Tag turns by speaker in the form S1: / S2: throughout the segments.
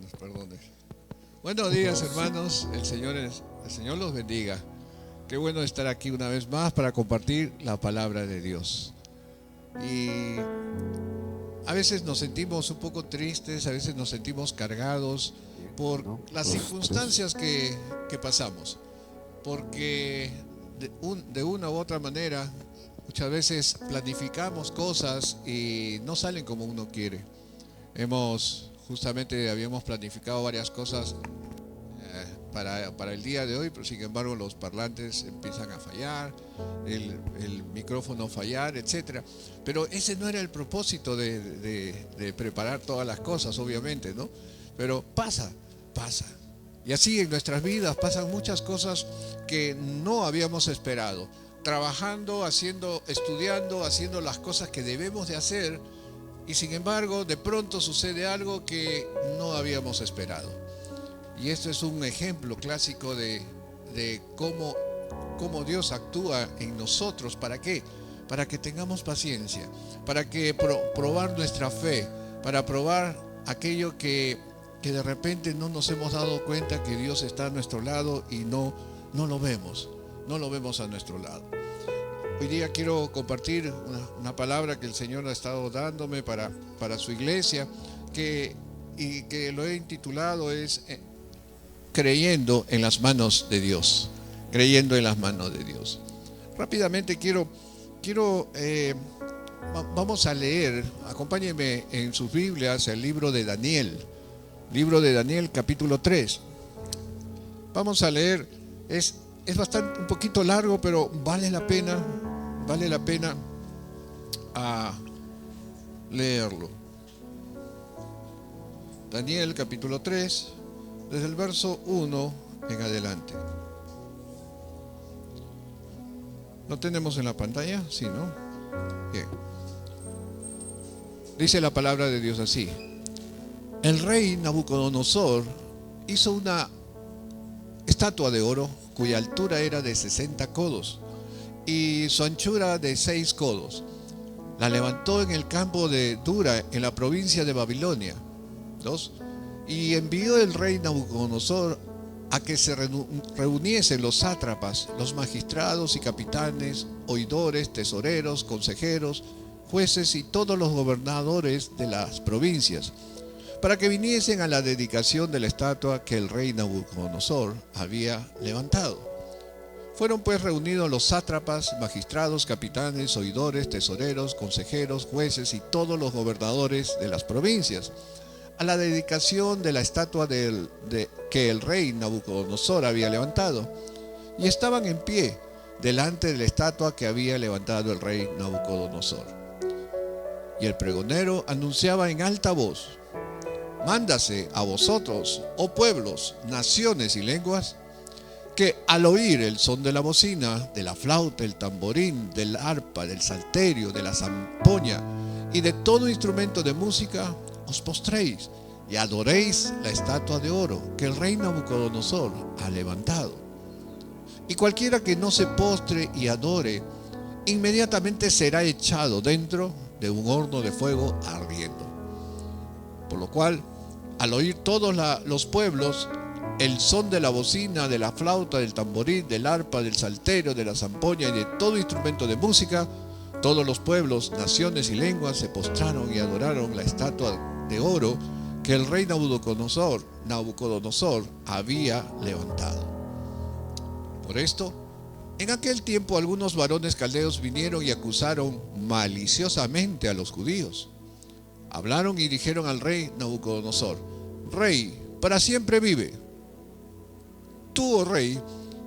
S1: Nos perdone. Buenos días, hermanos. El Señor los bendiga. Qué bueno estar aquí una vez más para compartir la palabra de Dios. Y a veces nos sentimos un poco tristes, a veces nos sentimos cargados por las circunstancias que pasamos. Porque de una u otra manera, muchas veces planificamos cosas y no salen como uno quiere. Justamente habíamos planificado varias cosas para el día de hoy, pero sin embargo los parlantes empiezan a fallar, el micrófono fallar, etcétera. Pero ese no era el propósito de preparar todas las cosas, obviamente, ¿no? Pero pasa. Y así en nuestras vidas pasan muchas cosas que no habíamos esperado. Trabajando, estudiando, haciendo las cosas que debemos de hacer, y sin embargo de pronto sucede algo que no habíamos esperado. Y esto es un ejemplo clásico de cómo Dios actúa en nosotros. ¿Para qué? Para que tengamos paciencia, para que probar nuestra fe, para probar aquello que de repente no nos hemos dado cuenta que Dios está a nuestro lado y no lo vemos a nuestro lado. Hoy día quiero compartir una palabra que el Señor ha estado dándome para su iglesia, y que lo he intitulado es creyendo en las manos de Dios. Creyendo en las manos de Dios. Rápidamente vamos a leer, acompáñenme en sus Biblias, el libro de Daniel. Libro de Daniel, capítulo 3. Vamos a leer, es bastante, un poquito largo, pero vale la pena leerlo. Daniel, capítulo 3, desde el verso 1 en adelante. ¿Lo tenemos en la pantalla? Sí, ¿no? Bien. Dice la palabra de Dios así: el rey Nabucodonosor hizo una estatua de oro cuya altura era de 60 codos y su anchura de 6 codos. La levantó en el campo de Dura, en la provincia de Babilonia. 2. Y envió el rey Nabucodonosor a que se reuniesen los sátrapas, los magistrados y capitanes, oidores, tesoreros, consejeros, jueces y todos los gobernadores de las provincias, para que viniesen a la dedicación de la estatua que el rey Nabucodonosor había levantado. Fueron pues reunidos los sátrapas, magistrados, capitanes, oidores, tesoreros, consejeros, jueces y todos los gobernadores de las provincias a la dedicación de la estatua que el rey Nabucodonosor había levantado, y estaban en pie delante de la estatua que había levantado el rey Nabucodonosor. Y el pregonero anunciaba en alta voz: mándase a vosotros, oh pueblos, naciones y lenguas, que al oír el son de la bocina, de la flauta, el tamborín, del arpa, del salterio, de la zampoña y de todo instrumento de música, os postréis y adoréis la estatua de oro que el rey Nabucodonosor ha levantado. Y cualquiera que no se postre y adore, inmediatamente será echado dentro de un horno de fuego ardiendo. Por lo cual, al oír todos los pueblos el son de la bocina, de la flauta, del tamborín, del arpa, del salterio, de la zampoña y de todo instrumento de música, todos los pueblos, naciones y lenguas se postraron y adoraron la estatua de oro que el rey Nabucodonosor había levantado. Por esto, en aquel tiempo algunos varones caldeos vinieron y acusaron maliciosamente a los judíos. Hablaron y dijeron al rey Nabucodonosor: Rey, para siempre vive. Tú, oh rey,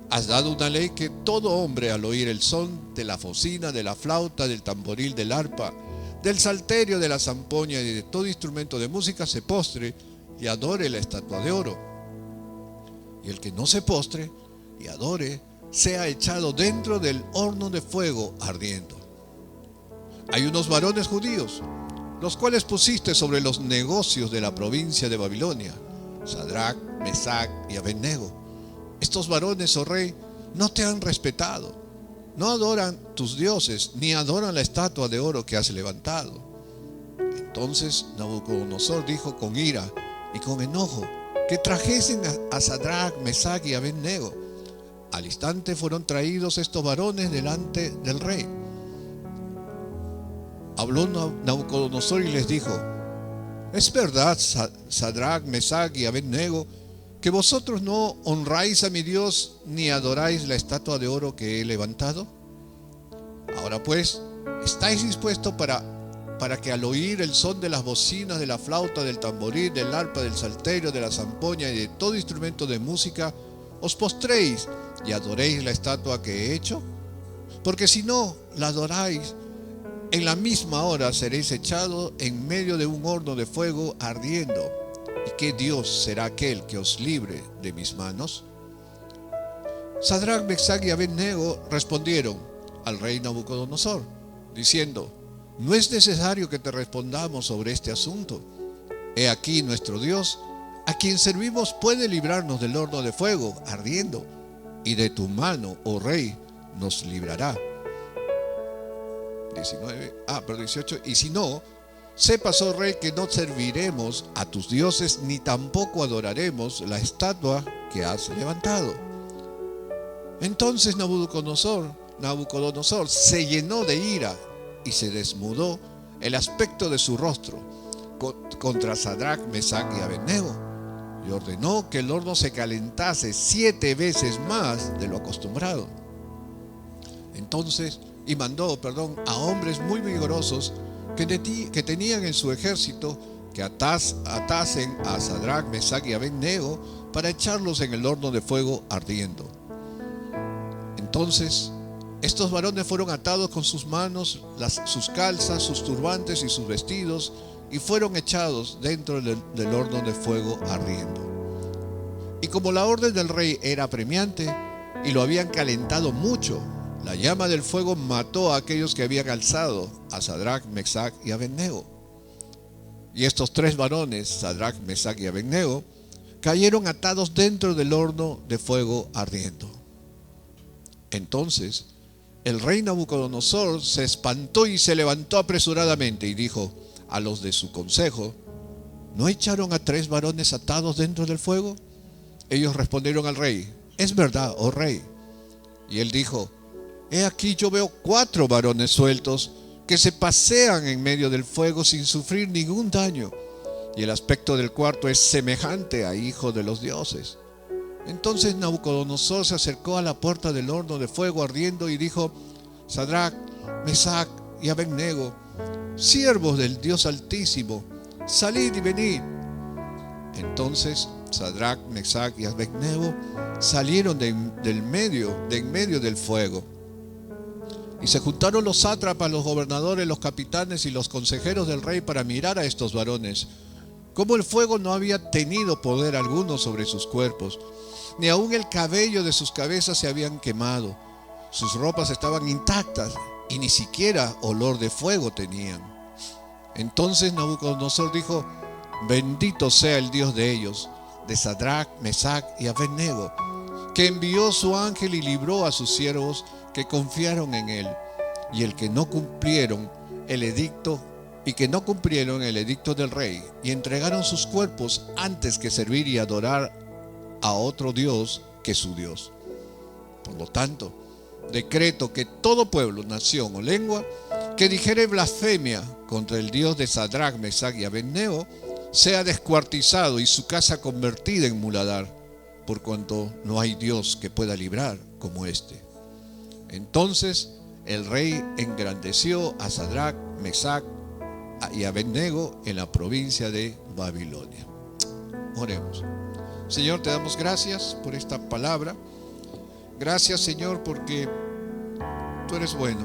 S1: has dado una ley que todo hombre al oír el son de la bocina, de la flauta, del tamboril, del arpa, del salterio, de la zampoña y de todo instrumento de música se postre y adore la estatua de oro. Y el que no se postre y adore sea echado dentro del horno de fuego ardiendo. Hay unos varones judíos, los cuales pusiste sobre los negocios de la provincia de Babilonia, Sadrach, Mesac y Abednego. Estos varones, oh rey, no te han respetado, no adoran tus dioses, ni adoran la estatua de oro que has levantado. Entonces Nabucodonosor dijo con ira: y con enojo que trajesen a Sadrach, Mesach y Abed-nego. Al instante fueron traídos estos varones delante del rey. Habló Nabucodonosor y les dijo: ¿es verdad, Sadrach, Mesach y Abed-nego, que vosotros no honráis a mi Dios ni adoráis la estatua de oro que he levantado? Ahora pues, ¿estáis dispuestos para que al oír el son de las bocinas, de la flauta, del tamboril, del arpa, del salterio, de la zampoña y de todo instrumento de música, os postréis y adoréis la estatua que he hecho? Porque si no la adoráis, en la misma hora seréis echados en medio de un horno de fuego ardiendo. ¿Y qué Dios será aquel que os libre de mis manos? Sadrach, Mesach y Abed-nego respondieron al rey Nabucodonosor, diciendo: no es necesario que te respondamos sobre este asunto. He aquí nuestro Dios, a quien servimos, puede librarnos del horno de fuego ardiendo, y de tu mano, oh rey, nos librará. 18. Y si no, sepas, oh rey, que no serviremos a tus dioses, ni tampoco adoraremos la estatua que has levantado. Entonces Nabucodonosor se llenó de ira y se desmudó el aspecto de su rostro contra Sadrach, Mesach y Abed-nego, y ordenó que el horno se calentase 7 veces más de lo acostumbrado. Entonces mandó a hombres muy vigorosos que tenían en su ejército que atasen a Sadrach, Mesach y Abed-nego para echarlos en el horno de fuego ardiendo. Entonces estos varones fueron atados con sus manos, sus calzas, sus turbantes y sus vestidos, y fueron echados dentro del horno de fuego ardiendo. Y como la orden del rey era apremiante y lo habían calentado mucho, la llama del fuego mató a aquellos que habían alzado a Sadrach, Mesach y Abed-nego. Y estos 3 varones, Sadrach, Mesach y Abed-nego, cayeron atados dentro del horno de fuego ardiendo. Entonces el rey Nabucodonosor se espantó y se levantó apresuradamente y dijo a los de su consejo: ¿no echaron a 3 varones atados dentro del fuego? Ellos respondieron al rey: es verdad, oh rey. Y él dijo: he aquí yo veo 4 varones sueltos que se pasean en medio del fuego sin sufrir ningún daño, y el aspecto del cuarto es semejante a hijo de los dioses. Entonces Nabucodonosor se acercó a la puerta del horno de fuego ardiendo y dijo: Sadrach, Mesach y Abed-nego, siervos del Dios Altísimo, salid y venid. Entonces Sadrach, Mesach y Abed-nego salieron de en medio del fuego. Y se juntaron los sátrapas, los gobernadores, los capitanes y los consejeros del rey para mirar a estos varones. Como el fuego no había tenido poder alguno sobre sus cuerpos, ni aun el cabello de sus cabezas se habían quemado. Sus ropas estaban intactas y ni siquiera olor de fuego tenían. Entonces Nabucodonosor dijo: bendito sea el Dios de ellos, de Sadrach, Mesach y Abed-nego, que envió su ángel y libró a sus siervos que confiaron en él, y que no cumplieron el edicto del rey, y entregaron sus cuerpos antes que servir y adorar a otro Dios que su Dios. Por lo tanto, decreto que todo pueblo, nación o lengua que dijere blasfemia contra el Dios de Sadrach, Mesach y Abed-nego sea descuartizado y su casa convertida en muladar, por cuanto no hay Dios que pueda librar como este. Entonces el rey engrandeció a Sadrach, Mesach y Abed-nego en la provincia de Babilonia. Oremos. Señor, te damos gracias por esta palabra. Gracias, Señor, porque tú eres bueno.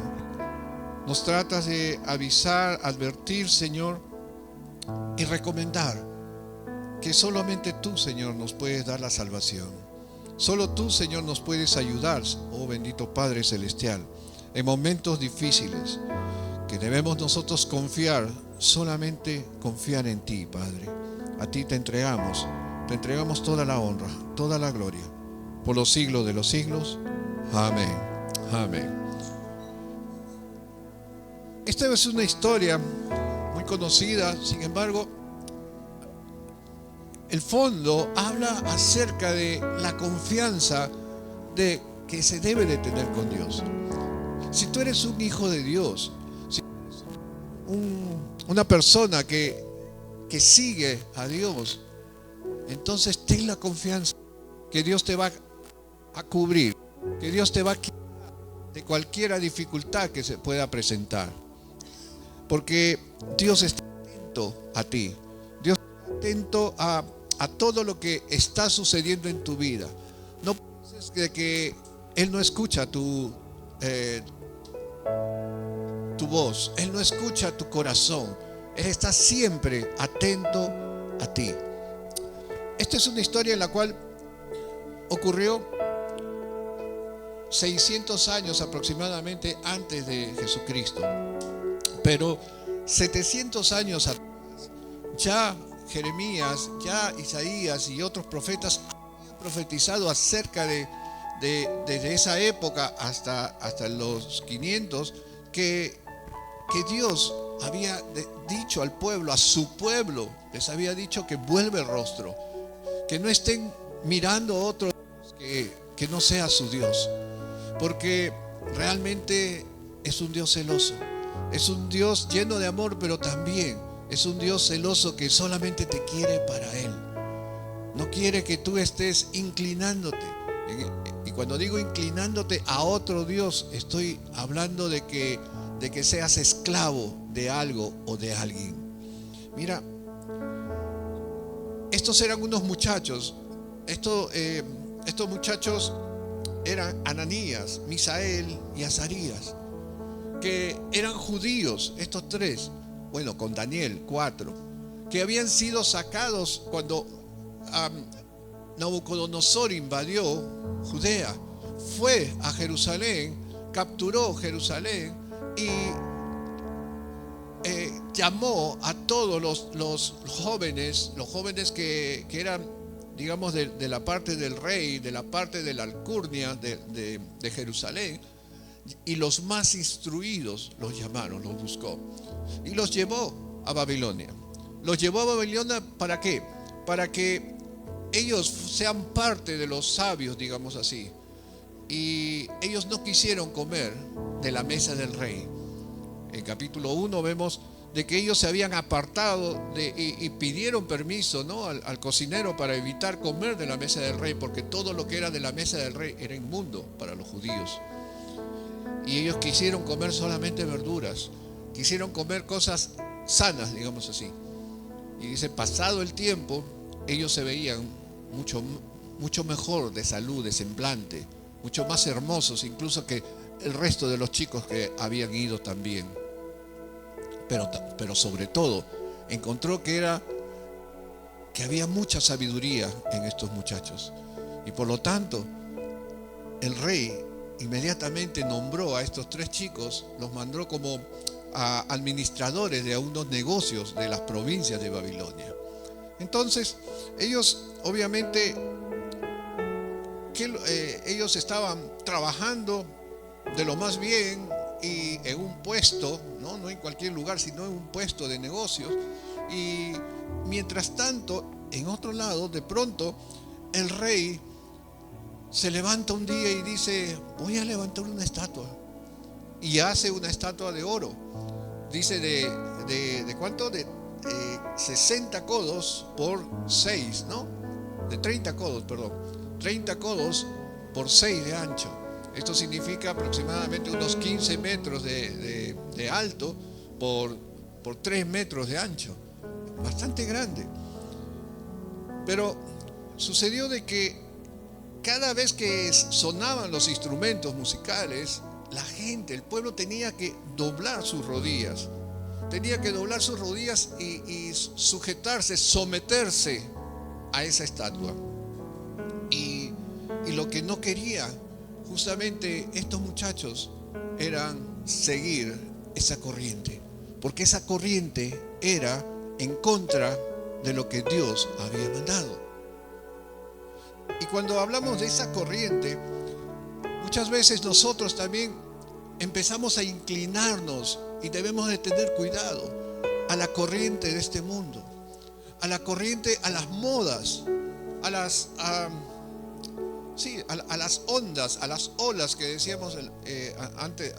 S1: Nos tratas de avisar, advertir, Señor, y recomendar que solamente tú, Señor, nos puedes dar la salvación. Solo tú, Señor, nos puedes ayudar, oh bendito Padre Celestial, en momentos difíciles, que debemos nosotros solamente confiar en ti, Padre. A ti te entregamos toda la honra, toda la gloria, por los siglos de los siglos. Amén. Amén. Esta es una historia muy conocida, sin embargo, el fondo habla acerca de la confianza de que se debe de tener con Dios. Si tú eres un hijo de Dios, si eres una persona que sigue a Dios, entonces ten la confianza que Dios te va a cubrir, que Dios te va a quitar de cualquier dificultad que se pueda presentar, porque Dios está atento a ti, Dios está atento a todo lo que está sucediendo en tu vida. No pienses de que Él no escucha tu voz, Él no escucha tu corazón, Él está siempre atento a ti. Esta es una historia en la cual ocurrió 600 años aproximadamente antes de Jesucristo, pero 700 años atrás ya Jeremías, ya Isaías y otros profetas habían profetizado acerca desde esa época hasta los 500 que Dios había dicho al pueblo, a su pueblo, les había dicho que vuelve el rostro, que no estén mirando a otro que no sea su Dios, porque realmente es un Dios celoso, es un Dios lleno de amor, pero también es un Dios celoso que solamente te quiere para Él. No quiere que tú estés inclinándote. Y cuando digo inclinándote a otro Dios, estoy hablando de que seas esclavo de algo o de alguien. Mira, estos eran unos muchachos. Estos muchachos eran Ananías, Misael y Azarías, que eran judíos, estos tres, bueno, con Daniel, 4, que habían sido sacados cuando Nabucodonosor invadió Judea, fue a Jerusalén, capturó Jerusalén y llamó a todos los jóvenes que eran, digamos, de la parte del rey, de la parte de la alcurnia de Jerusalén, y los más instruidos los llamaron, los buscó y los llevó a Babilonia. Los llevó a Babilonia, ¿para qué? Para que ellos sean parte de los sabios, digamos así. Y ellos no quisieron comer de la mesa del rey. En capítulo 1 vemos de que ellos se habían apartado y pidieron permiso, ¿no?, al cocinero para evitar comer de la mesa del rey, porque todo lo que era de la mesa del rey era inmundo para los judíos. Y ellos quisieron comer solamente verduras, quisieron comer cosas sanas, digamos así. Y dice, pasado el tiempo, ellos se veían mucho mejor de salud, de semblante, mucho más hermosos incluso que el resto de los chicos que habían ido también. Pero sobre todo encontró que había mucha sabiduría en estos muchachos, y por lo tanto el rey inmediatamente nombró a estos tres chicos, los mandó como administradores de unos negocios de las provincias de Babilonia. Entonces ellos obviamente ellos estaban trabajando de lo más bien y en un puesto, no en cualquier lugar, sino en un puesto de negocios. Y mientras tanto, en otro lado, de pronto el rey se levanta un día y dice, voy a levantar una estatua, y hace una estatua de oro. Dice de ¿cuánto? De 60 codos por 6, ¿no? De 30 codos, perdón. 30 codos por 6 de ancho. Esto significa aproximadamente unos 15 metros de alto por 3 metros de ancho. Bastante grande. Pero sucedió de que cada vez que sonaban los instrumentos musicales, la gente, el pueblo tenía que doblar sus rodillas. Tenía que doblar sus rodillas y sujetarse, someterse a esa estatua. Y lo que no quería justamente estos muchachos eran seguir esa corriente, porque esa corriente era en contra de lo que Dios había mandado. Y cuando hablamos de esa corriente, muchas veces nosotros también empezamos a inclinarnos, y debemos de tener cuidado, a la corriente de este mundo, a la corriente, a las modas, a las ondas, a las olas que decíamos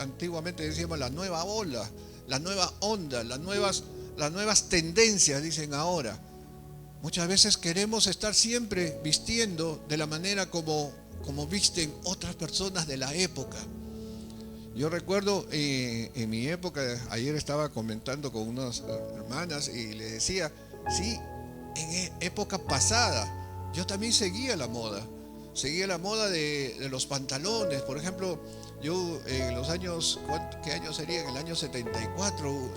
S1: antiguamente decíamos la nueva ola, la nueva onda, las nuevas tendencias, dicen ahora. Muchas veces queremos estar siempre vistiendo de la manera como visten otras personas de la época. Yo recuerdo en mi época, ayer estaba comentando con unas hermanas y les decía, sí, en época pasada yo también seguía la moda de los pantalones. Por ejemplo, yo en los años, ¿qué año sería? En el año 74,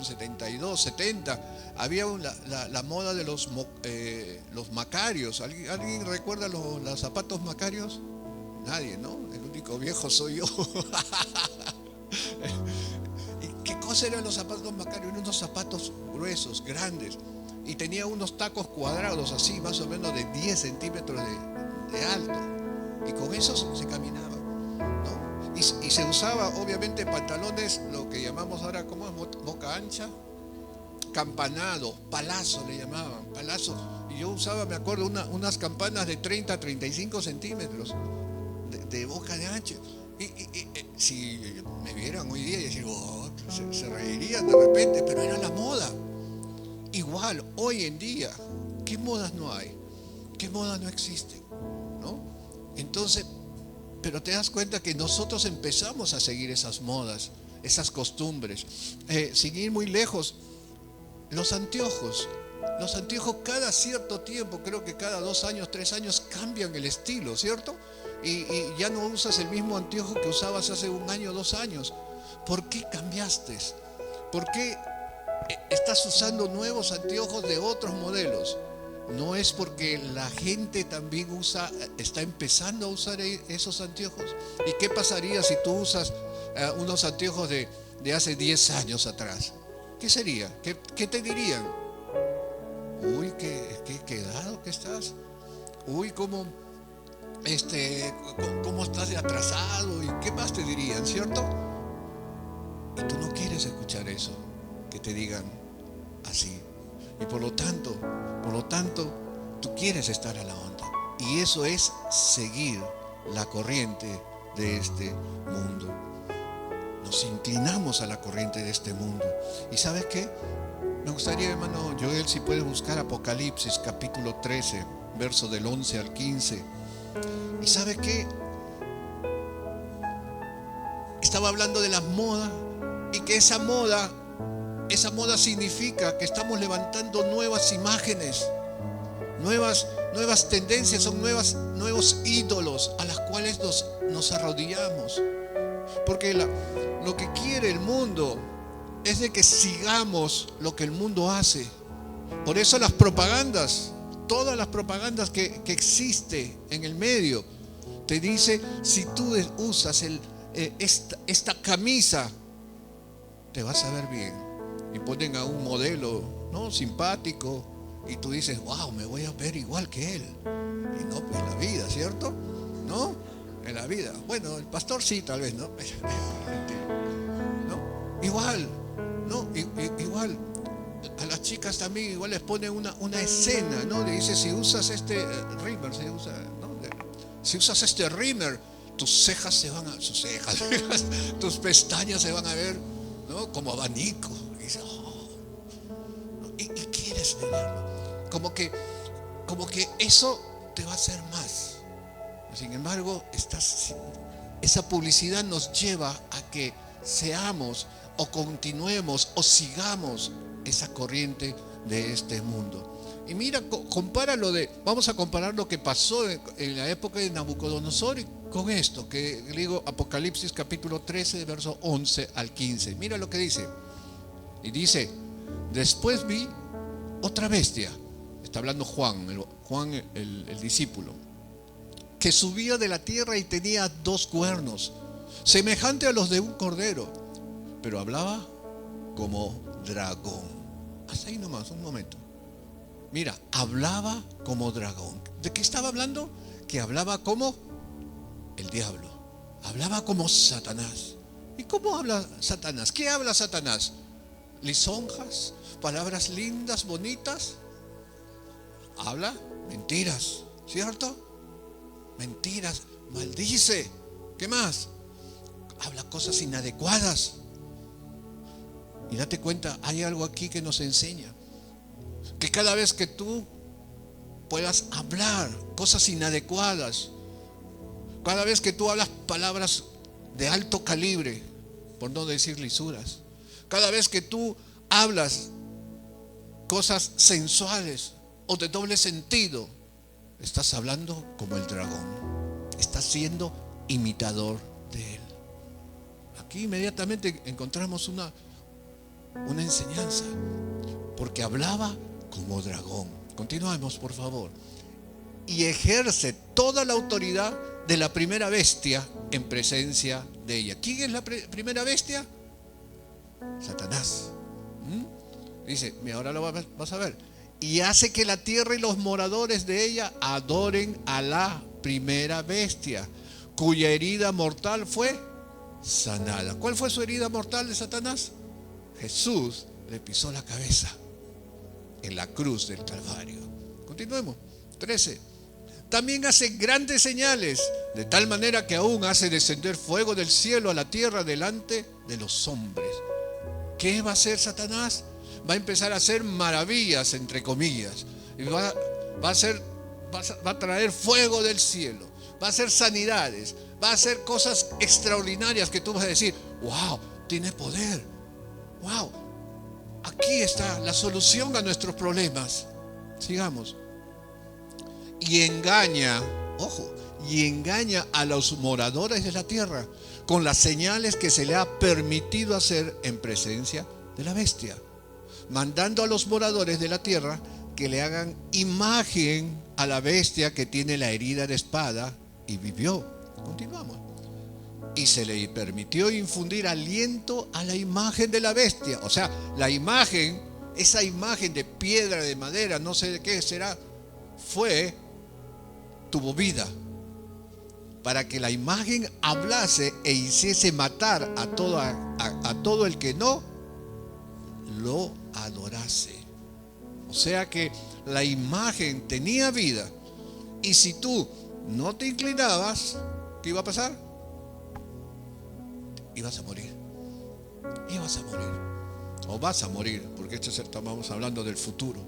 S1: 72, 70, había la moda de los macarios. ¿Alguien recuerda los zapatos macarios? Nadie, ¿no? El único viejo soy yo. ¿Y qué cosa eran los zapatos macarios? Eran unos zapatos gruesos, grandes, y tenía unos tacos cuadrados así, más o menos de 10 centímetros de alto, y con esos se caminaba, ¿no? Y se usaba obviamente pantalones, lo que llamamos ahora, ¿cómo es? Boca ancha, campanado, palazo le llamaban, palazo. Y yo usaba, me acuerdo, unas campanas de 30 a 35 centímetros de boca de ancho. Y si me vieran hoy día y decir, oh, se reirían de repente, pero era la moda. Igual, hoy en día, ¿qué modas no hay? ¿Qué modas no existen? ¿No? Entonces, pero te das cuenta que nosotros empezamos a seguir esas modas, esas costumbres. Sin ir muy lejos, los anteojos cada cierto tiempo, creo que cada 2 años, 3 años, cambian el estilo, ¿cierto? Y ya no usas el mismo anteojo que usabas hace 1 año, 2 años. ¿Por qué cambiaste? ¿Por qué estás usando nuevos anteojos de otros modelos? ¿No es porque la gente también está empezando a usar esos anteojos? ¿Y qué pasaría si tú usas unos anteojos de hace 10 años atrás? ¿Qué sería? ¿Qué te dirían? Uy, qué quedado que estás. Uy, cómo estás de atrasado. ¿Y qué más te dirían, cierto? Y tú no quieres escuchar eso, que te digan así. Y por lo tanto, tú quieres estar a la onda. Y eso es seguir la corriente de este mundo. Nos inclinamos a la corriente de este mundo. ¿Y sabes qué? Me gustaría, hermano Joel, si puedes buscar Apocalipsis capítulo 13, verso del 11 al 15. ¿Y sabes qué? Estaba hablando de la moda, y que esa moda significa que estamos levantando nuevas imágenes, nuevas tendencias, son nuevos ídolos a las cuales nos arrodillamos. Porque lo que quiere el mundo es de que sigamos lo que el mundo hace. Por eso las propagandas, todas las propagandas que existe en el medio, te dice, si tú usas esta camisa, te vas a ver bien. Y ponen a un modelo, ¿no?, simpático, y tú dices, wow, me voy a ver igual que él. Y no, pues en la vida, ¿cierto? ¿No? En la vida. Bueno, el pastor sí, tal vez, ¿no? ¿No? Igual, ¿no? Igual. A las chicas también igual les ponen una escena, ¿no? Le dice, si usas este rímel, si usas este rímel, tus pestañas se van a ver, ¿no?, como abanico. Y dice, oh, y quieres tenerlo. Como que eso te va a hacer más. Sin embargo, esa publicidad nos lleva a que seamos o continuemos o sigamos esa corriente de este mundo. Y mira, vamos a comparar lo que pasó en la época de Nabucodonosor con esto, que digo, Apocalipsis capítulo 13, verso 11 al 15. Mira lo que dice. Y dice, después vi otra bestia. Está hablando Juan el discípulo, que subía de la tierra y tenía 2 cuernos, semejante a los de un cordero, pero hablaba como dragón. Hasta ahí nomás, un momento. Mira, hablaba como dragón. ¿De qué estaba hablando? Que hablaba como el diablo. Hablaba como Satanás. ¿Y cómo habla Satanás? ¿Qué habla Satanás? ¿Lisonjas? ¿Palabras lindas, bonitas? habla mentiras, ¿cierto? Mentiras, maldice. ¿Qué más? Habla cosas inadecuadas. Y date cuenta, hay algo aquí que nos enseña que cada vez que tú puedas hablar cosas inadecuadas, cada vez que tú hablas palabras de alto calibre, por no decir lisuras, cada vez que tú hablas cosas sensuales o de doble sentido, estás hablando como el dragón, estás siendo imitador de él. Aquí inmediatamente encontramos una enseñanza, porque hablaba como dragón. Continuemos, por favor. Y ejerce toda la autoridad de la primera bestia en presencia de ella. ¿Quién es la primera bestia? Satanás. Dice, mira, ahora lo vas a ver. Y hace que la tierra y los moradores de ella adoren a la primera bestia, cuya herida mortal fue sanada. ¿Cuál fue su herida mortal de Satanás? Jesús le pisó la cabeza en la cruz del Calvario. Continuemos. 13. También hace grandes señales, de tal manera que aún hace descender fuego del cielo a la tierra delante de los hombres. ¿Qué va a hacer Satanás? Va a empezar a hacer maravillas, entre comillas. Y va a traer fuego del cielo. Va a hacer sanidades. Va a hacer cosas extraordinarias que tú vas a decir, wow, tiene poder. Wow, aquí está la solución a nuestros problemas. Sigamos. Y engaña, ojo, y engaña a los moradores de la tierra con las señales que se le ha permitido hacer en presencia de la bestia, mandando a los moradores de la tierra que le hagan imagen a la bestia que tiene la herida de espada y vivió. Continuamos. Y se le permitió infundir aliento a la imagen de la bestia. O sea, la imagen, esa imagen de piedra, de madera, no sé de qué será, tuvo vida, para que la imagen hablase e hiciese matar a todo el que no lo adorase. O sea que la imagen tenía vida, y si tú no te inclinabas, ¿qué iba a pasar? Ibas a morir. Ibas a morir. O vas a morir, porque estamos hablando del futuro.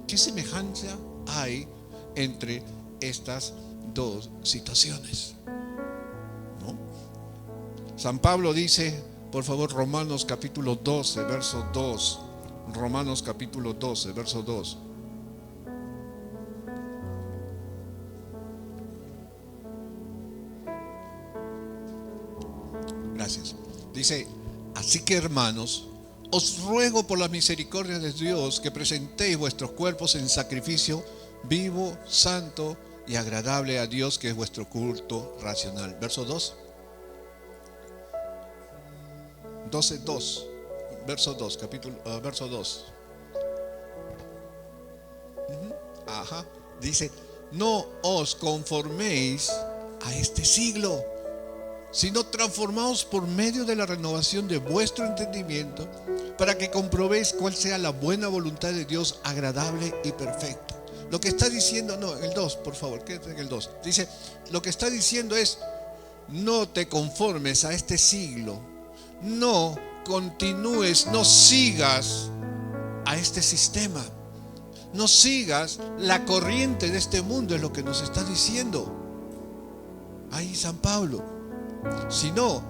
S1: ¿Qué semejanza hay entre estas dos situaciones? ¿No? San Pablo dice, por favor, Romanos capítulo 12, verso 2. Romanos capítulo 12, verso 2. Gracias. Dice, así que hermanos, os ruego por la misericordia de Dios que presentéis vuestros cuerpos en sacrificio vivo, santo y agradable a Dios, que es vuestro culto racional. Verso 2. 12:2. Verso 2, verso 2. Ajá. Dice, no os conforméis a este siglo, sino transformaos por medio de la renovación de vuestro entendimiento, para que comprobéis cuál sea la buena voluntad de Dios, agradable y perfecta. Lo que está diciendo, no, el 2, por favor, ¿qué es el 2? Dice, lo que está diciendo es, no te conformes a este siglo, no continúes, no sigas a este sistema, no sigas la corriente de este mundo, es lo que nos está diciendo ahí San Pablo. Sino,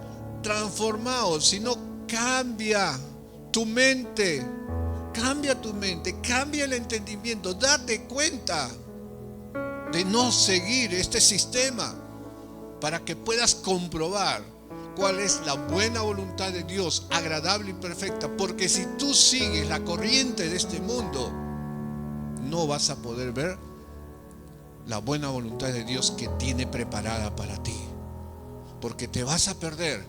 S1: transformaos, sino cambia tu mente. Cambia tu mente, cambia el entendimiento, date cuenta de no seguir este sistema, para que puedas comprobar cuál es la buena voluntad de Dios, agradable y perfecta. Porque si tú sigues la corriente de este mundo, no vas a poder ver la buena voluntad de Dios que tiene preparada para ti, porque te vas a perder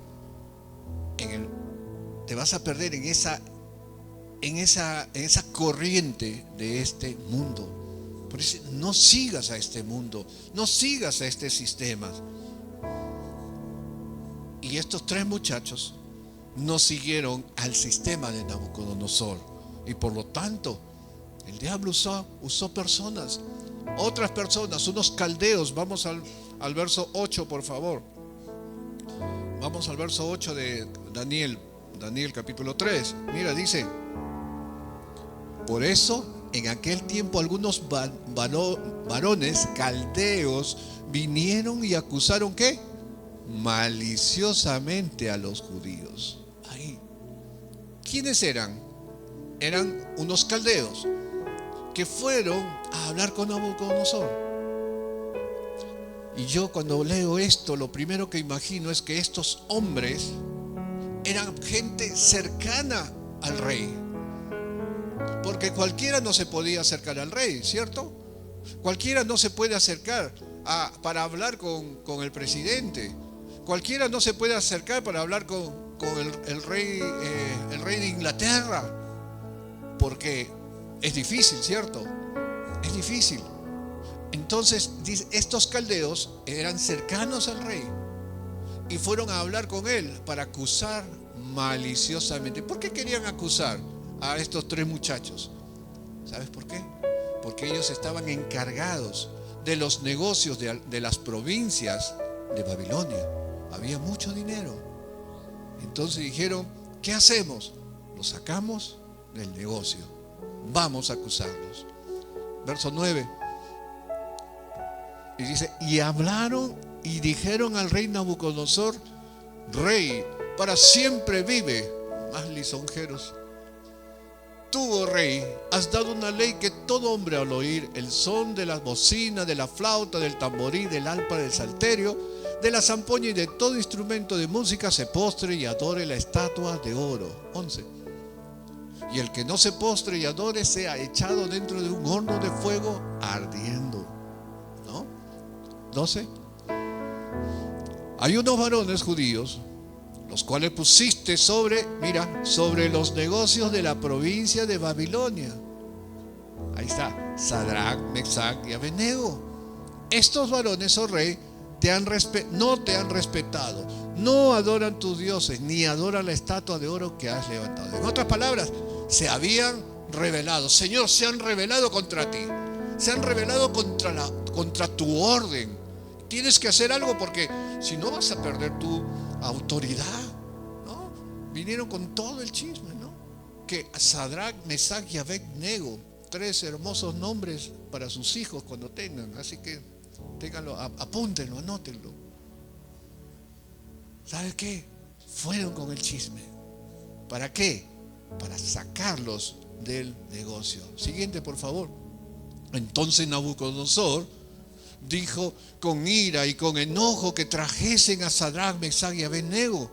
S1: en esa corriente de este mundo. Por eso no sigas a este mundo, no sigas a este sistema. Y estos tres muchachos no siguieron al sistema de Nabucodonosor, y por lo tanto El diablo usó personas, otras personas, unos caldeos. Vamos al verso 8, por favor. Vamos al verso 8 de Daniel capítulo 3. Mira, dice: por eso en aquel tiempo algunos varones caldeos vinieron y acusaron ¿qué? Maliciosamente a los judíos. Ahí. ¿Quiénes eran? Eran unos caldeos que fueron a hablar con Nabucodonosor. Y yo cuando leo esto, lo primero que imagino es que estos hombres eran gente cercana al rey. Porque cualquiera no se podía acercar al rey, ¿cierto? Cualquiera no se puede acercar para hablar con el presidente. Cualquiera no se puede acercar para hablar con el rey de Inglaterra. Porque es difícil, ¿cierto? Es difícil. Entonces, estos caldeos eran cercanos al rey y fueron a hablar con él para acusar maliciosamente. ¿Por qué querían acusar a estos tres muchachos? ¿Sabes por qué? Porque ellos estaban encargados de los negocios de las provincias de Babilonia. Había mucho dinero. Entonces dijeron: ¿qué hacemos? Los sacamos del negocio. Vamos a acusarlos. Verso 9. Y dice: y hablaron y dijeron al rey Nabucodonosor: rey, para siempre vive. Más lisonjeros. Tú, oh rey, has dado una ley que todo hombre al oír el son de la bocina, de la flauta, del tamborí, del arpa, del salterio, de la zampoña y de todo instrumento de música se postre y adore la estatua de oro. 11. Y el que no se postre y adore sea echado dentro de un horno de fuego ardiendo. ¿No? 12. Hay unos varones judíos, los cuales pusiste sobre los negocios de la provincia de Babilonia. Ahí está, Sadrach, Mesach y Abednego. Estos varones, oh rey, no te han respetado, no adoran tus dioses, ni adoran la estatua de oro que has levantado. En otras palabras, se habían rebelado. Señor, se han rebelado contra ti, se han rebelado contra tu orden. Tienes que hacer algo, porque si no vas a perder tu autoridad, ¿no? Vinieron con todo el chisme, ¿no? Que Sadrach, Mesach y Abednego, 3 hermosos nombres para sus hijos cuando tengan. Así que ténganlo, apúntenlo, anótenlo. ¿Sabe qué? Fueron con el chisme. ¿Para qué? Para sacarlos del negocio. Siguiente, por favor. Entonces Nabucodonosor dijo con ira y con enojo que trajesen a Sadrach, Mesach y Abednego.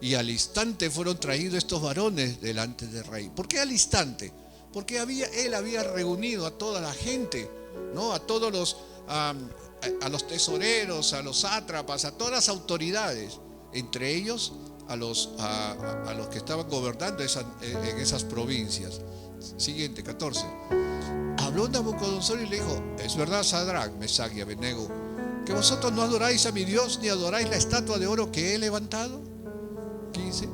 S1: Y al instante fueron traídos estos varones delante del rey. ¿Por qué al instante? Porque él había reunido a toda la gente, ¿no? A todos a los tesoreros, a los sátrapas, a todas las autoridades, entre ellos a los que estaban gobernando en esas provincias. Siguiente, 14. Habló Nabucodonosor y le dijo: es verdad, Sadrach, Mesach y Abednego, que vosotros no adoráis a mi Dios, ni adoráis la estatua de oro que he levantado. 15.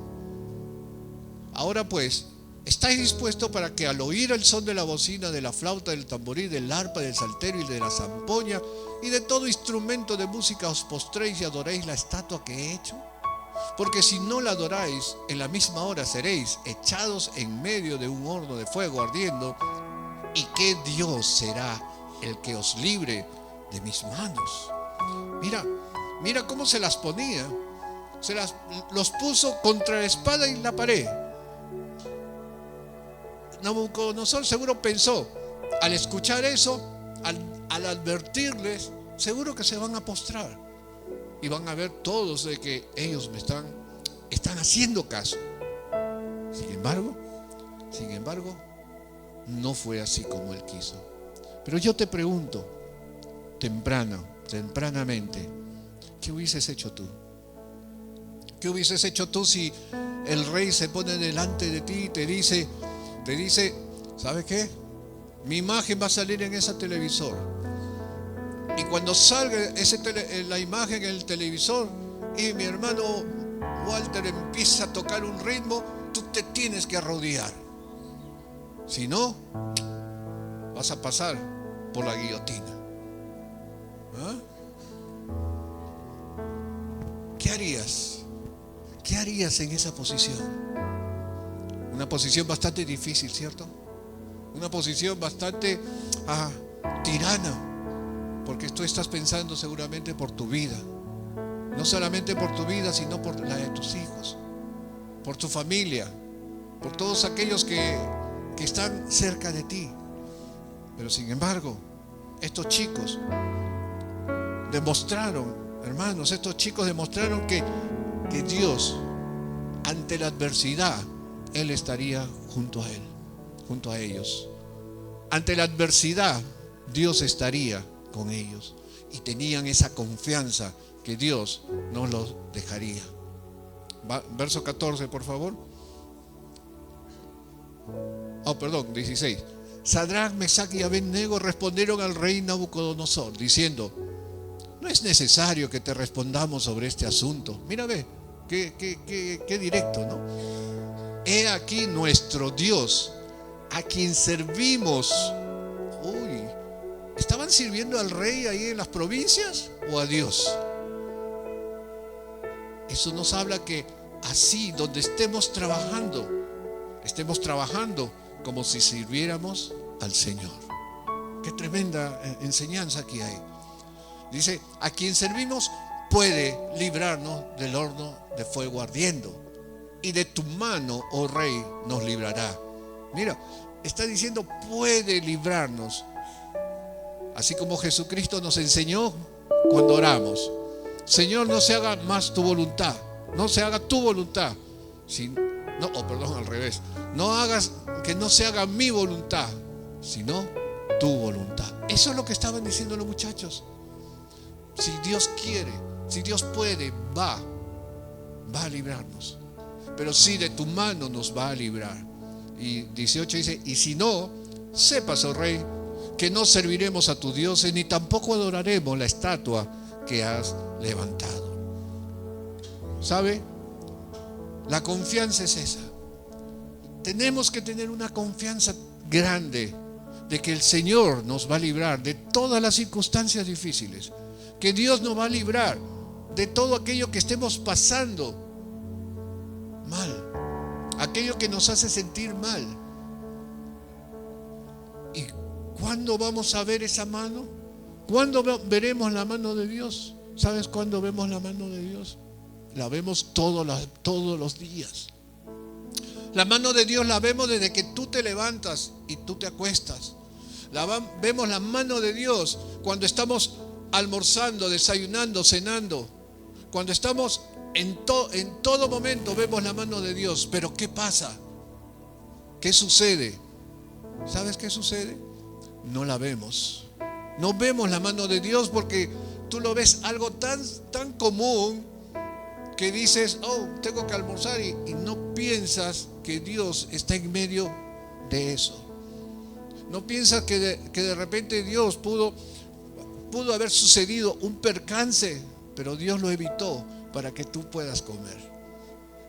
S1: Ahora pues, ¿estáis dispuestos para que al oír el son de la bocina, de la flauta, del tamborí, del arpa, del salterio y de la zampoña y de todo instrumento de música os postréis y adoréis la estatua que he hecho? Porque si no la adoráis, en la misma hora seréis echados en medio de un horno de fuego ardiendo. ¿Y qué Dios será el que os libre de mis manos? Mira cómo se las ponía. Los puso contra la espada y la pared. Nabucodonosor seguro pensó, al escuchar eso, al advertirles, seguro que se van a postrar y van a ver todos de que ellos me están haciendo caso. Sin embargo, no fue así como él quiso. Pero yo te pregunto, tempranamente, ¿qué hubieses hecho tú? ¿Qué hubieses hecho tú si el rey se pone delante de ti y te dice, ¿sabe qué? Mi imagen va a salir en ese televisor. Y cuando salga la imagen en el televisor y mi hermano Walter empieza a tocar un ritmo, tú te tienes que arrodillar. Si no, vas a pasar por la guillotina. ¿Ah? ¿Qué harías? ¿Qué harías en esa posición? Una posición bastante difícil, ¿cierto? Una posición bastante tirana, porque tú estás pensando seguramente por tu vida. No solamente por tu vida, sino por la de tus hijos, por tu familia, por todos aquellos que están cerca de ti. Pero sin embargo, estos chicos demostraron, hermanos, estos chicos demostraron que Dios, ante la adversidad, Él estaría junto a él, junto a ellos. Ante la adversidad, Dios estaría con ellos. Y tenían esa confianza que Dios no los dejaría. Verso 14, por favor. Perdón, 16. Sadrach, Mesach y Abed-nego respondieron al rey Nabucodonosor, diciendo: no es necesario que te respondamos sobre este asunto. Mira, ve, qué directo, ¿no? He aquí nuestro Dios, a quien servimos. Uy, ¿estaban sirviendo al rey ahí en las provincias o a Dios? Eso nos habla que así, donde estemos trabajando como si sirviéramos al Señor. Qué tremenda enseñanza aquí hay. Dice: a quien servimos puede librarnos del horno de fuego ardiendo, y de tu mano, oh rey, nos librará. Mira, está diciendo puede librarnos. Así como Jesucristo nos enseñó cuando oramos: Señor, no se haga más tu voluntad, no se haga tu voluntad, al revés. No hagas que no se haga mi voluntad, sino tu voluntad. Eso es lo que estaban diciendo los muchachos. Si Dios quiere, si Dios puede, va a librarnos. Pero sí, de tu mano nos va a librar. Y 18 dice: y si no, sepas, oh rey, que no serviremos a tus dioses, ni tampoco adoraremos la estatua que has levantado. ¿Sabe? La confianza es esa. Tenemos que tener una confianza grande de que el Señor nos va a librar de todas las circunstancias difíciles, que Dios nos va a librar de todo aquello que estemos pasando mal, aquello que nos hace sentir mal. ¿Y cuándo vamos a ver esa mano? ¿Cuándo veremos la mano de Dios? ¿Sabes cuándo vemos la mano de Dios? La vemos todos los días. La mano de Dios la vemos desde que tú te levantas y tú te acuestas. Vemos la mano de Dios cuando estamos almorzando, desayunando, cenando. Cuando estamos en todo momento vemos la mano de Dios. Pero ¿qué pasa? ¿Qué sucede? ¿Sabes qué sucede? No la vemos. No vemos la mano de Dios porque tú lo ves algo tan común que dices: tengo que almorzar, y no piensas que Dios está en medio de eso. No piensas que de repente Dios pudo haber sucedido un percance, pero Dios lo evitó para que tú puedas comer.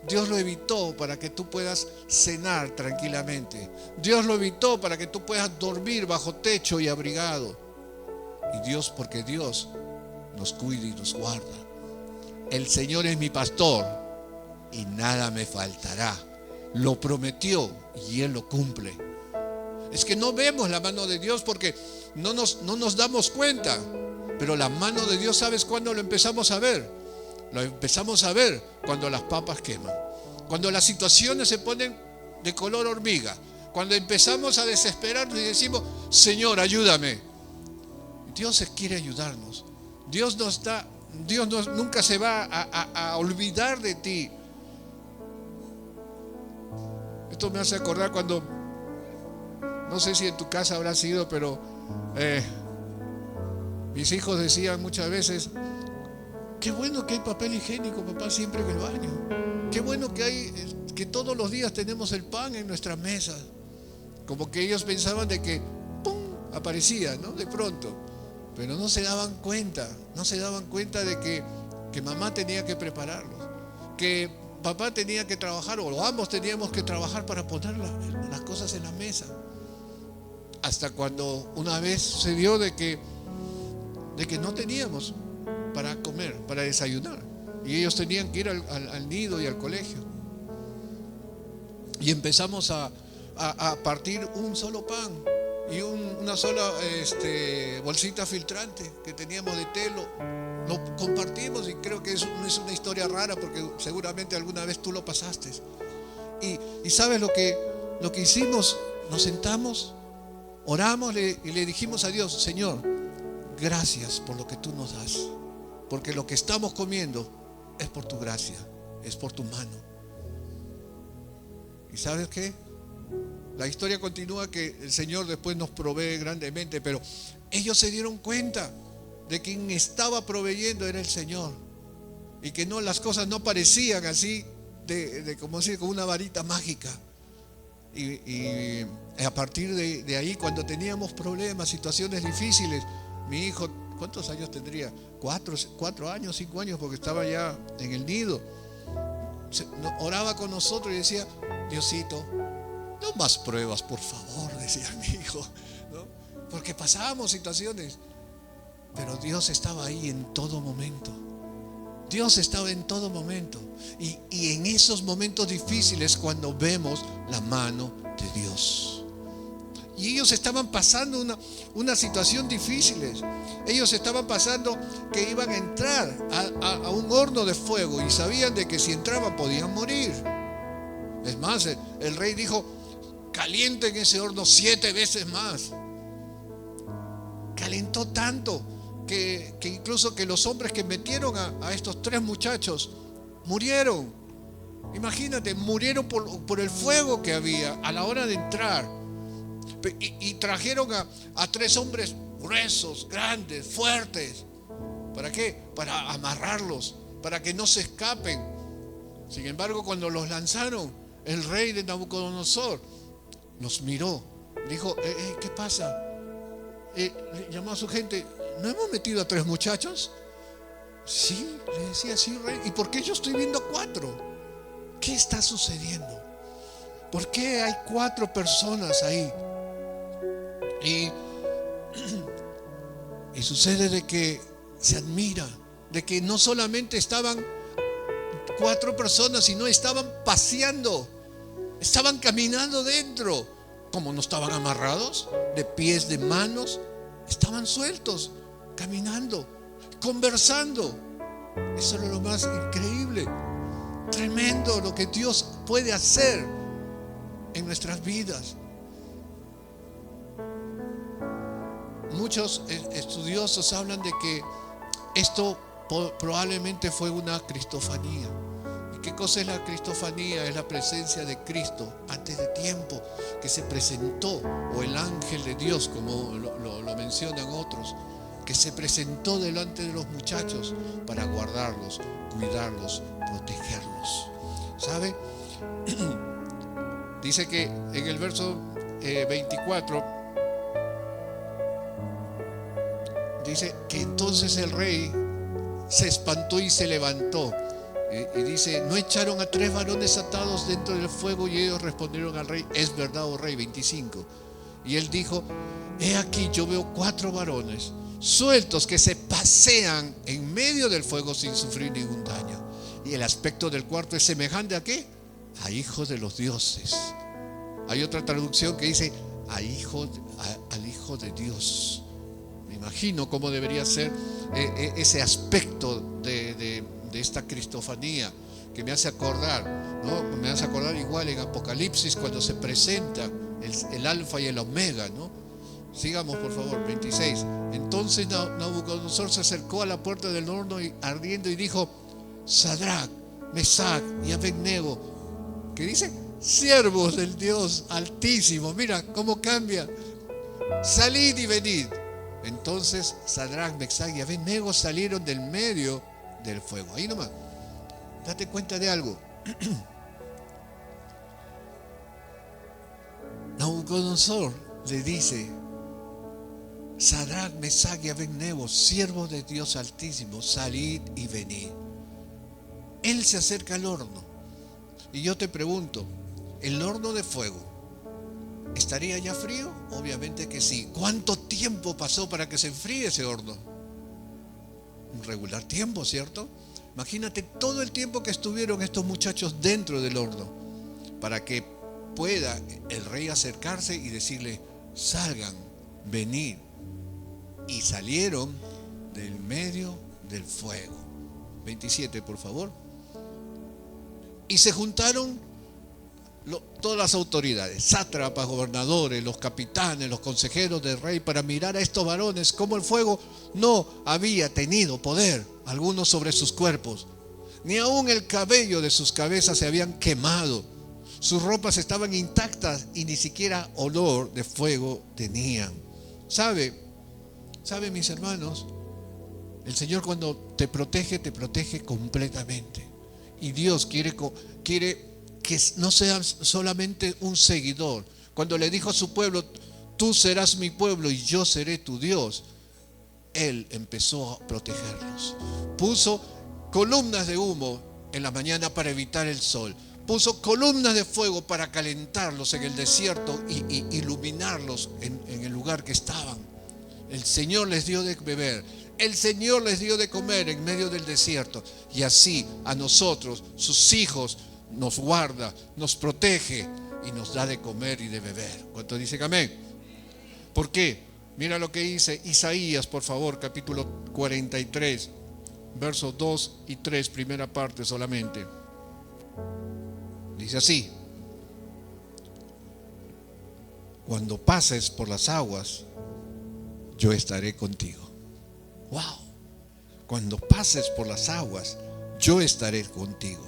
S1: Dios lo evitó para que tú puedas cenar tranquilamente. Dios lo evitó para que tú puedas dormir bajo techo y abrigado. Y porque Dios nos cuida y nos guarda. El Señor es mi pastor y nada me faltará. Lo prometió y Él lo cumple. Es que no vemos la mano de Dios porque no nos damos cuenta. Pero la mano de Dios, ¿sabes cuándo lo empezamos a ver? Lo empezamos a ver cuando las papas queman, cuando las situaciones se ponen de color hormiga, cuando empezamos a desesperarnos y decimos: Señor, ayúdame. Dios quiere ayudarnos. Dios nunca se va a olvidar de ti. Esto me hace acordar cuando, no sé si en tu casa habrá sido, pero mis hijos decían muchas veces: qué bueno que hay papel higiénico, papá, siempre en el baño. Qué bueno que todos los días tenemos el pan en nuestra mesa. Como que ellos pensaban de que ¡pum!, aparecía, ¿no? De pronto. Pero no se daban cuenta de que mamá tenía que prepararlos, que papá tenía que trabajar, o ambos teníamos que trabajar para poner las cosas en la mesa. hasta cuando una vez se dio de que no teníamos para comer, para desayunar. Y ellos tenían que ir al nido y al colegio. Y empezamos a partir un solo pan y una sola bolsita filtrante que teníamos de telo. Lo compartimos, y creo que no es una historia rara, porque seguramente alguna vez tú lo pasaste. Y ¿sabes lo que hicimos? Nos sentamos, oramos y le dijimos a Dios: Señor, gracias por lo que tú nos das, porque lo que estamos comiendo es por tu gracia, es por tu mano. ¿Y sabes qué? La historia continúa, que el Señor después nos provee grandemente, pero ellos se dieron cuenta de que quien estaba proveyendo era el Señor, y que no, las cosas no parecían así como decir, con una varita mágica. Y a partir de ahí, cuando teníamos problemas, situaciones difíciles, mi hijo, ¿cuántos años tendría? 4 años, 5 años, porque estaba ya en el nido. Oraba con nosotros y decía: Diosito, no más pruebas, por favor, decía mi hijo, ¿no? Porque pasábamos situaciones, pero Dios estaba ahí en todo momento. Dios estaba en todo momento. Y en esos momentos difíciles, cuando vemos la mano de Dios. Y ellos estaban pasando una situación difícil. Ellos estaban pasando que iban a entrar a un horno de fuego, y sabían de que si entraban podían morir. Es más, el rey dijo: calienten ese horno 7 veces más. Calentó tanto que incluso que los hombres que metieron a estos 3 muchachos murieron. Imagínate, murieron por el fuego que había a la hora de entrar. Y trajeron a 3 hombres gruesos, grandes, fuertes. ¿Para qué? Para amarrarlos, para que no se escapen. Sin embargo, cuando los lanzaron, el rey de Nabucodonosor los miró, dijo: ¿qué pasa? Llamó a su gente: ¿no hemos metido a 3 muchachos? Sí, le decía: sí, rey. ¿Y por qué yo estoy viendo 4? ¿Qué está sucediendo? ¿Por qué hay 4 personas ahí? Y sucede de que se admira de que no solamente estaban 4 personas, sino estaban paseando, estaban caminando dentro. Como no estaban amarrados de pies, de manos, estaban sueltos, caminando, conversando. Eso era lo más increíble, tremendo, lo que Dios puede hacer en nuestras vidas. Muchos estudiosos hablan de que esto probablemente fue una cristofanía. ¿Y qué cosa es la cristofanía? Es la presencia de Cristo antes de tiempo, que se presentó, o el ángel de Dios, como lo mencionan otros, que se presentó delante de los muchachos para guardarlos, cuidarlos, protegerlos. ¿Sabe? Dice que en el verso 24 dice que entonces el rey se espantó y se levantó. Y dice: ¿no echaron a 3 varones atados dentro del fuego? Y ellos respondieron al rey: es verdad, oh rey. 25. Y él dijo: he aquí, yo veo 4 varones sueltos que se pasean en medio del fuego sin sufrir ningún daño. Y el aspecto del cuarto es semejante ¿a qué? A hijo de los dioses. Hay otra traducción que dice: al hijo de Dios. Me imagino cómo debería ser ese aspecto de esta cristofanía, que me hace acordar, ¿no? Me hace acordar igual en Apocalipsis, cuando se presenta el alfa y el omega, ¿no? Sigamos, por favor. 26. Entonces Nabucodonosor se acercó a la puerta del horno ardiendo y dijo: Sadrac, Mesac y Abednego, ¿qué dice? Siervos del Dios Altísimo. Mira cómo cambia. Salid y venid. Entonces Sadrac, Mesac y Abednego salieron del medio del fuego. Ahí nomás, date cuenta de algo. Nabucodonosor le dice: Sadrac, Mesac y Abednego, siervos de Dios Altísimo, salid y venid. Él se acerca al horno, y yo te pregunto: el horno de fuego ¿estaría ya frío? Obviamente que sí. ¿Cuánto tiempo pasó para que se enfríe ese horno? Un regular tiempo, ¿cierto? Imagínate todo el tiempo que estuvieron estos muchachos dentro del horno para que pueda el rey acercarse y decirle: salgan, venid. Y salieron del medio del fuego. 27, por favor. Y se juntaron todas las autoridades, sátrapas, gobernadores, los capitanes, los consejeros del rey, para mirar a estos varones cómo el fuego no había tenido poder alguno sobre sus cuerpos, ni aun el cabello de sus cabezas se habían quemado. Sus ropas estaban intactas y ni siquiera olor de fuego tenían. ¿Sabe, mis hermanos? El Señor, cuando te protege completamente. Y Dios quiere que no seas solamente un seguidor. Cuando le dijo a su pueblo: tú serás mi pueblo y yo seré tu Dios, Él empezó a protegerlos. Puso columnas de humo en la mañana para evitar el sol. Puso columnas de fuego para calentarlos en el desierto y iluminarlos en el lugar que estaban. El Señor les dio de beber. El Señor les dio de comer en medio del desierto. Y así a nosotros, sus hijos, nos guarda, nos protege y nos da de comer y de beber. ¿Cuánto dicen amén? ¿Por qué? Mira lo que dice Isaías, por favor, capítulo 43, versos 2 y 3, primera parte solamente. Dice así: cuando pases por las aguas, yo estaré contigo. ¡Wow! Cuando pases por las aguas, yo estaré contigo.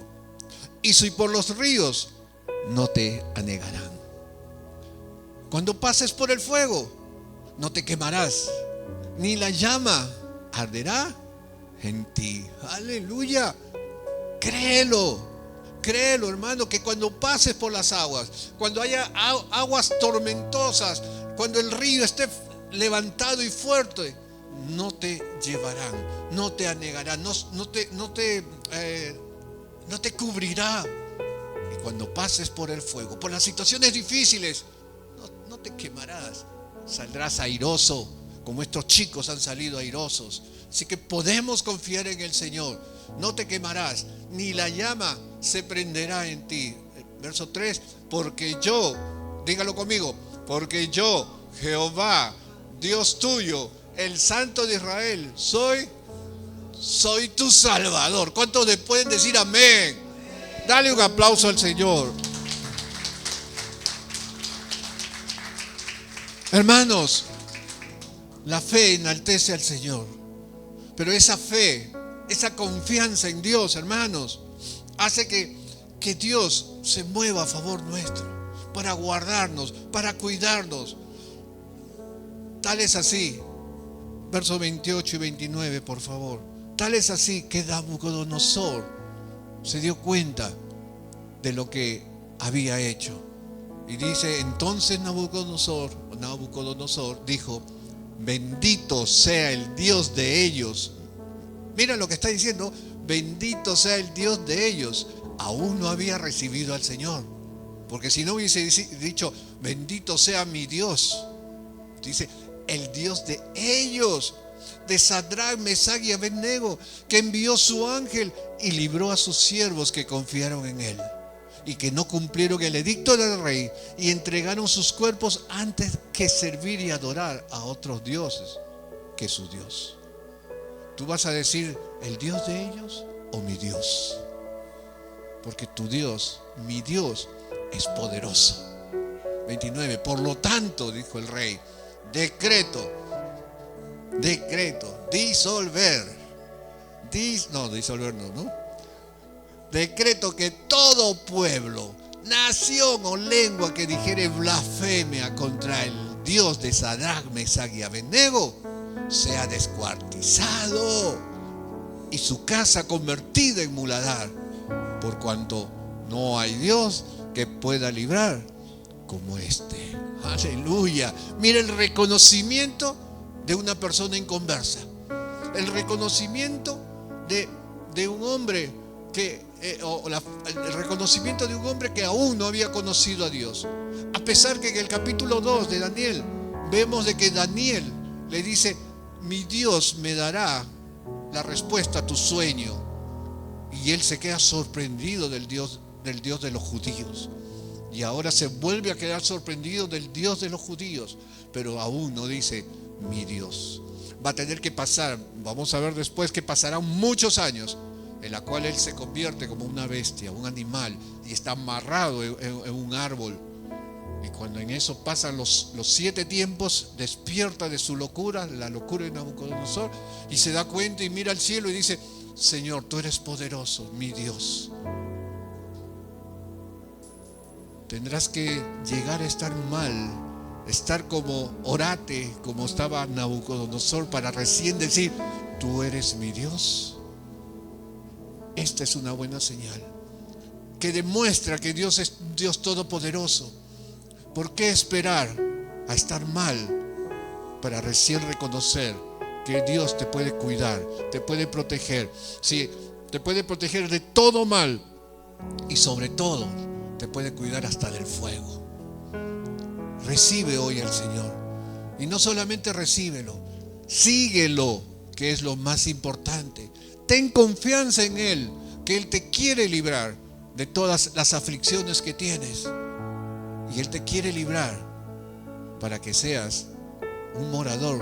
S1: Y si por los ríos, no te anegarán. Cuando pases por el fuego, no te quemarás, ni la llama arderá en ti. ¡Aleluya! Créelo, hermano, que cuando pases por las aguas, cuando haya aguas tormentosas, cuando el río esté levantado y fuerte, no te llevarán, no te anegarán, no te cubrirá. Y cuando pases por el fuego, por las situaciones difíciles, no te quemarás. Saldrás airoso, como estos chicos han salido airosos. Así que podemos confiar en el Señor. No te quemarás, ni la llama se prenderá en ti. Verso 3: porque yo, dígalo conmigo, porque yo, Jehová, Dios tuyo, el Santo de Israel, soy tu Salvador. ¿Cuántos le pueden decir amén? Dale un aplauso al Señor. Hermanos, la fe enaltece al Señor, pero esa fe, esa confianza en Dios, hermanos, hace que Dios se mueva a favor nuestro, para guardarnos, para cuidarnos. Tal es así, versos 28 y 29, por favor. Tal es así que Nabucodonosor se dio cuenta de lo que había hecho. Y dice: entonces Nabucodonosor dijo: bendito sea el Dios de ellos. Mira lo que está diciendo: bendito sea el Dios de ellos. Aún no había recibido al Señor, porque si no hubiese dicho: bendito sea mi Dios, dice: el Dios de ellos, de Sadrach, Mesach y Abednego, que envió su ángel y libró a sus siervos que confiaron en él, y que no cumplieron el edicto del rey y entregaron sus cuerpos antes que servir y adorar a otros dioses que su Dios. Tú vas a decir: ¿el Dios de ellos o mi Dios? Porque tu Dios, mi Dios, es poderoso. 29: por lo tanto, dijo el rey, decreto, decreto que todo pueblo, nación o lengua que dijere blasfemia contra el Dios de Sadrach, Mesach y Abednego sea descuartizado y su casa convertida en muladar, por cuanto no hay Dios que pueda librar como este. Aleluya. Mira el reconocimiento de una persona inconversa, el reconocimiento de un hombre que el reconocimiento de un hombre que aún no había conocido a Dios. A pesar que en el capítulo 2 de Daniel vemos de que Daniel le dice: mi Dios me dará la respuesta a tu sueño. Y él se queda sorprendido del Dios de los judíos. Y ahora se vuelve a quedar sorprendido del Dios de los judíos, pero aún no dice mi Dios. Va a tener que pasar, vamos a ver después que pasarán muchos años, en la cual él se convierte como una bestia, un animal, y está amarrado en un árbol. Y cuando en eso pasan los 7 tiempos, despierta de su locura, la locura de Nabucodonosor, y se da cuenta y mira al cielo y dice: Señor, tú eres poderoso, mi Dios. Tendrás que llegar a estar mal, estar como orate, como estaba Nabucodonosor, para recién decir: tú eres mi Dios. Esta es una buena señal que demuestra que Dios es Dios todopoderoso. ¿Por qué esperar a estar mal para recién reconocer que Dios te puede cuidar, te puede proteger? Sí, te puede proteger de todo mal y sobre todo te puede cuidar hasta del fuego. Recibe hoy al Señor, y no solamente recíbelo, síguelo, que es lo más importante. Ten confianza en Él, que Él te quiere librar de todas las aflicciones que tienes, y Él te quiere librar para que seas un morador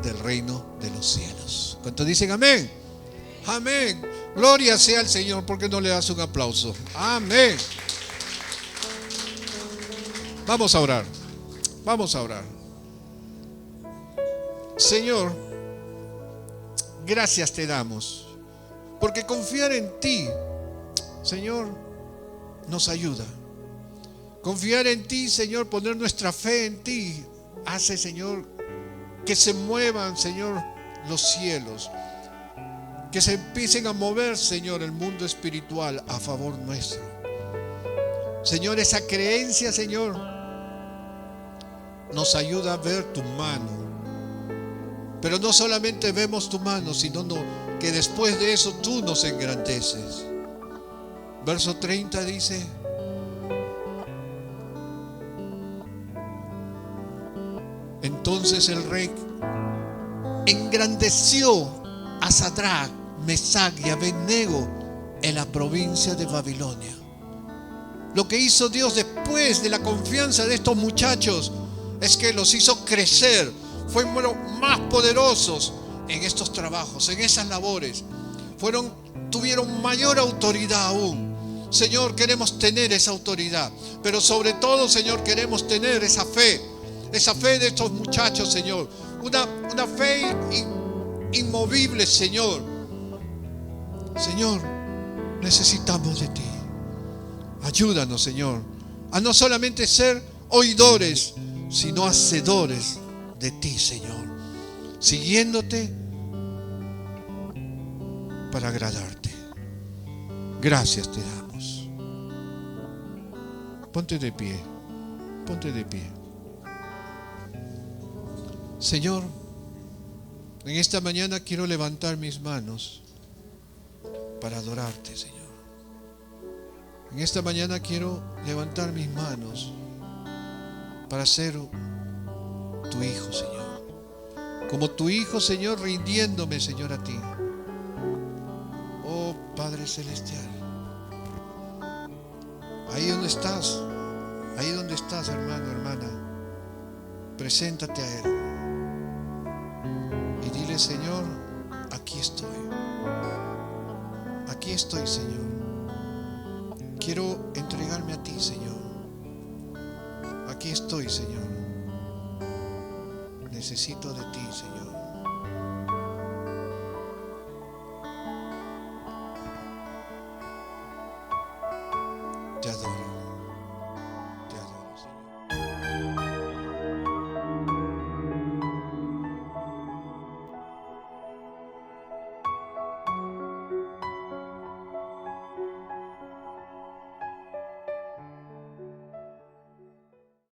S1: del reino de los cielos. ¿Cuántos dicen amén? Amén. Gloria sea al Señor. ¿Por qué no le das un aplauso? Amén. Vamos a orar. Vamos a orar. Señor, gracias te damos, porque confiar en ti, Señor, nos ayuda. Confiar en ti, Señor, poner nuestra fe en ti, hace, Señor, que se muevan, Señor, los cielos, que se empiecen a mover, Señor, el mundo espiritual a favor nuestro. Señor, esa creencia, Señor, nos ayuda a ver tu mano. Pero no solamente vemos tu mano, sino que después de eso tú nos engrandeces. Verso 30 dice: entonces el rey engrandeció a Sadrach, Mesach y Abednego en la provincia de Babilonia. Lo que hizo Dios después de la confianza de estos muchachos es que los hizo crecer, fueron más poderosos en estos trabajos, en esas labores, tuvieron mayor autoridad aún. Señor, queremos tener esa autoridad, pero sobre todo, Señor, queremos tener esa fe de estos muchachos, Señor, una fe inmovible, Señor. Señor, necesitamos de ti. Ayúdanos, Señor, a no solamente ser oidores, sino hacedores de ti, Señor, siguiéndote para agradarte. Gracias te damos. Ponte de pie, ponte de pie. Señor, en esta mañana quiero levantar mis manos para adorarte, Señor. En esta mañana quiero levantar mis manos para ser tu hijo, Señor. Como tu hijo, Señor, rindiéndome, Señor, a ti. Oh Padre Celestial, ahí donde estás, hermano, hermana, preséntate a Él y dile: Señor, aquí estoy, Señor. Quiero entregarme a ti, Señor. Aquí estoy, Señor. Necesito de ti, Señor.